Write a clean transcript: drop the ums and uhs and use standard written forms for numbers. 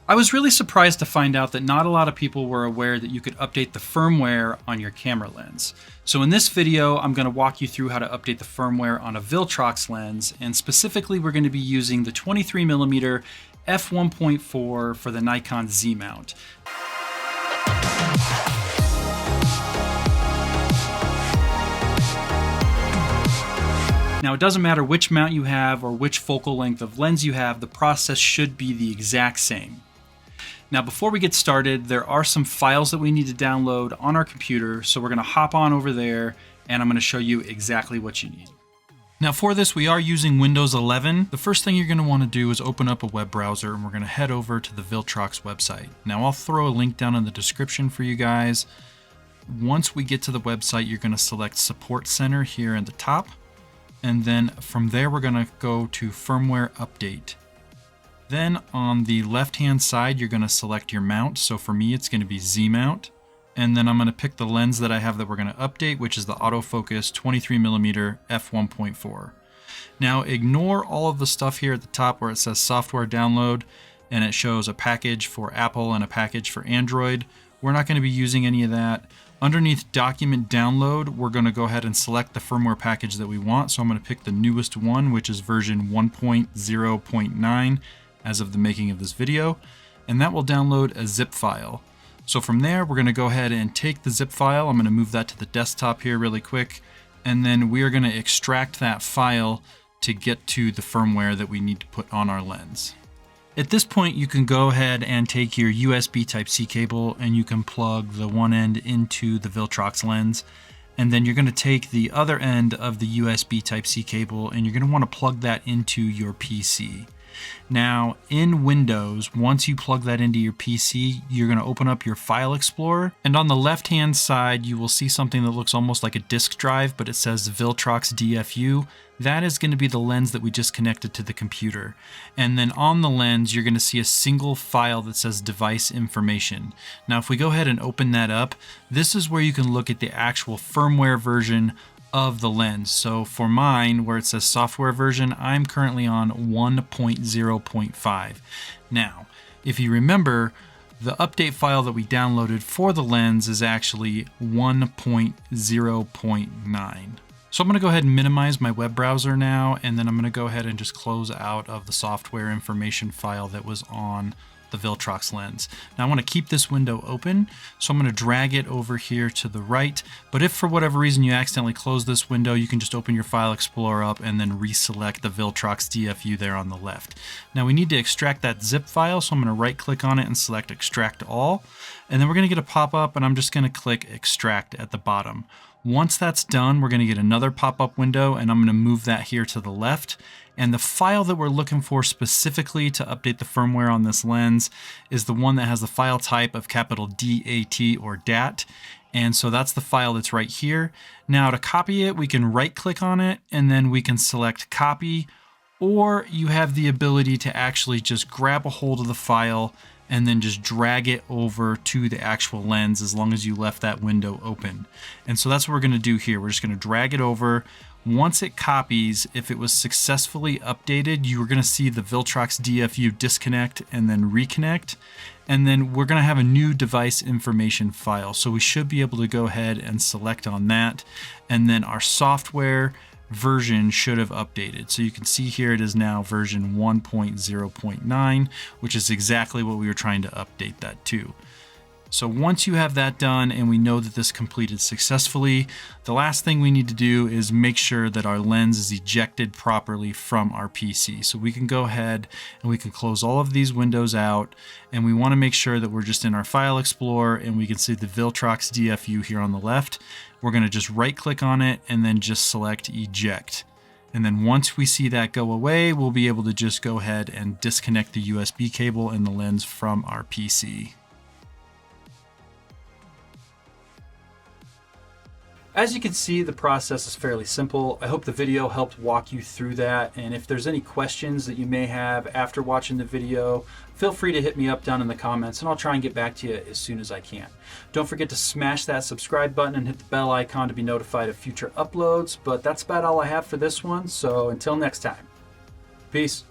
I was really surprised to find out that not a lot of people were aware that you could update the firmware on your camera lens. So in this video, I'm going to walk you through how to update the firmware on a Viltrox lens, and specifically we're going to be using the 23mm F1.4 for the Nikon Z mount. Now, it doesn't matter which mount you have or which focal length of lens you have, the process should be the exact same. Now, before we get started, there are some files that we need to download on our computer, so we're going to hop on over there and I'm going to show you exactly what you need. Now, for this, we are using Windows 11. The first thing you're going to want to do is open up a web browser, and we're going to head over to the Viltrox website. Now, I'll throw a link down in the description for you guys. Once we get to the website, you're going to select Support Center here at the top. And then from there, we're going to go to Firmware Update. Then on the left-hand side, you're going to select your mount. So for me, it's going to be Z mount. And then I'm going to pick the lens that I have that we're going to update, which is the autofocus 23mm F1.4. Now ignore all of the stuff here at the top where it says software download and it shows a package for Apple and a package for Android. We're not going to be using any of that. Underneath document download, we're going to go ahead and select the firmware package that we want. So I'm going to pick the newest one, which is version 1.0.9 as of the making of this video, and that will download a zip file. So from there, we're going to go ahead and take the zip file. I'm going to move that to the desktop here really quick, and then we are going to extract that file to get to the firmware that we need to put on our lens. At this point, you can go ahead and take your USB Type-C cable and you can plug the one end into the Viltrox lens. And then you're going to take the other end of the USB Type-C cable and you're going to want to plug that into your PC. Now, in Windows, once you plug that into your PC, you're going to open up your File Explorer. And on the left-hand side, you will see something that looks almost like a disk drive, but it says Viltrox DFU. That is going to be the lens that we just connected to the computer. And then on the lens, you're going to see a single file that says device information. Now, if we go ahead and open that up, this is where you can look at the actual firmware version of the lens. So for mine, where it says software version, I'm currently on 1.0.5. Now, if you remember, the update file that we downloaded for the lens is actually 1.0.9. So I'm going to go ahead and minimize my web browser now, and then I'm going to go ahead and just close out of the software information file that was on the Viltrox lens. Now I want to keep this window open, so I'm going to drag it over here to the right, but if for whatever reason you accidentally close this window, you can just open your File Explorer up and then reselect the Viltrox DFU there on the left. Now we need to extract that zip file, so I'm going to right click on it and select Extract All, and then we're going to get a pop-up and I'm just going to click Extract at the bottom. Once that's done, we're going to get another pop-up window and I'm going to move that here to the left. And the file that we're looking for specifically to update the firmware on this lens is the one that has the file type of capital DAT or DAT. And so that's the file that's right here. Now to copy it, we can right click on it and then we can select copy, or you have the ability to actually just grab a hold of the file and then just drag it over to the actual lens as long as you left that window open. And so that's what we're going to do here. We're just going to drag it over. Once it copies, if it was successfully updated, you are going to see the Viltrox DFU disconnect and then reconnect. And then we're going to have a new device information file. So we should be able to go ahead and select on that. And then our software version should have updated. So you can see here it is now version 1.0.9, which is exactly what we were trying to update that to. So once you have that done and we know that this completed successfully, the last thing we need to do is make sure that our lens is ejected properly from our PC. So we can go ahead and we can close all of these windows out, and we want to make sure that we're just in our File Explorer and we can see the Viltrox DFU here on the left. We're going to just right click on it and then just select Eject. And then once we see that go away, we'll be able to just go ahead and disconnect the USB cable and the lens from our PC. As you can see, the process is fairly simple. I hope the video helped walk you through that, and if there's any questions that you may have after watching the video, feel free to hit me up down in the comments and I'll try and get back to you as soon as I can. Don't forget to smash that subscribe button and hit the bell icon to be notified of future uploads, but that's about all I have for this one, so until next time, peace.